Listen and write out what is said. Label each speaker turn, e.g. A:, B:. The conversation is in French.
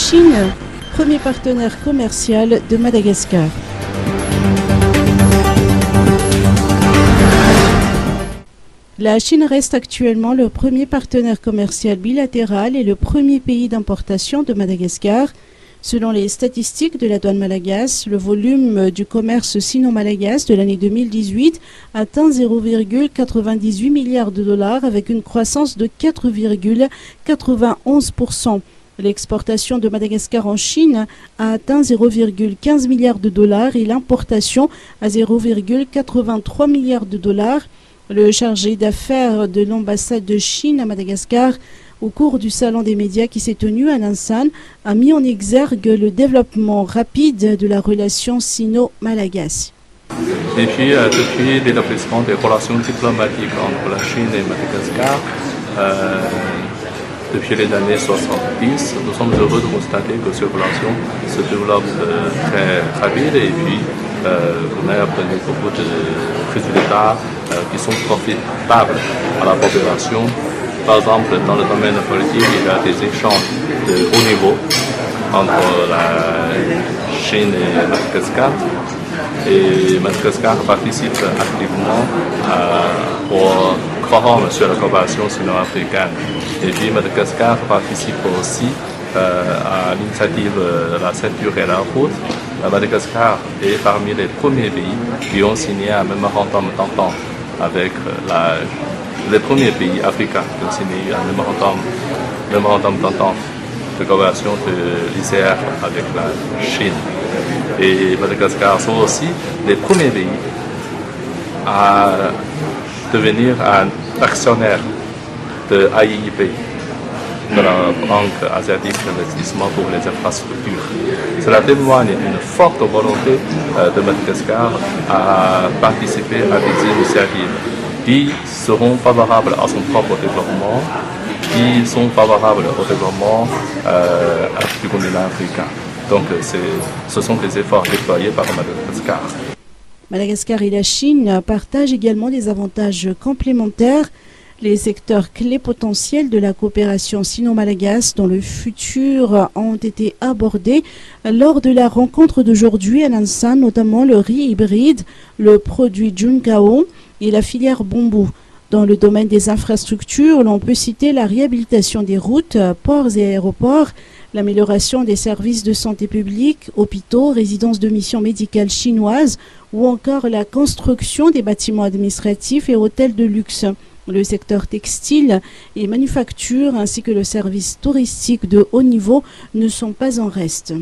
A: Chine, premier partenaire commercial de Madagascar. La Chine reste actuellement le premier partenaire commercial bilatéral et le premier pays d'importation de Madagascar. Selon les statistiques de la douane malgache, le volume du commerce sino-malgache de l'année 2018 atteint 0,98 milliards de dollars avec une croissance de 4,91%. L'exportation de Madagascar en Chine a atteint 0,15 milliards de dollars et l'importation à 0,83 milliards de dollars. Le chargé d'affaires de l'ambassade de Chine à Madagascar, au cours du salon des médias qui s'est tenu à Nansan, a mis en exergue le développement rapide de la relation sino-malgache.
B: Et puis, depuis l'établissement des relations diplomatiques entre la Chine et Madagascar, depuis les années 70, nous sommes heureux de constater que ces relations se développent très rapide et puis on a obtenu beaucoup de résultats qui sont profitables à la population. Par exemple, dans le domaine politique, il y a des échanges de haut niveau entre la Chine et Madagascar. Et Madagascar participe activement au forum sur la coopération sino-africaine. Et puis Madagascar participe aussi à l'initiative de la ceinture et la route. Madagascar est parmi les premiers pays qui ont signé un mémorandum d'entente avec les premiers pays africains qui ont signé un mémorandum d'entente de coopération de l'ICR avec la Chine. Et Madagascar sont aussi les premiers pays à devenir un actionnaire de AIIB, de la Banque asiatique d'investissement pour les infrastructures. Cela témoigne d'une forte volonté de Madagascar à participer à des initiatives qui seront favorables à son propre développement, qui sont favorables au développement du continent africain. Donc ce sont des efforts déployés par Madagascar.
A: Madagascar et la Chine partagent également des avantages complémentaires. Les secteurs clés potentiels de la coopération sino-malgache dans le futur ont été abordés lors de la rencontre d'aujourd'hui à Nansan, notamment le riz hybride, le produit Junkao et la filière bambou. Dans le domaine des infrastructures, l'on peut citer la réhabilitation des routes, ports et aéroports, l'amélioration des services de santé publique, hôpitaux, résidences de mission médicale chinoises ou encore la construction des bâtiments administratifs et hôtels de luxe. Le secteur textile et manufacture ainsi que le service touristique de haut niveau ne sont pas en reste.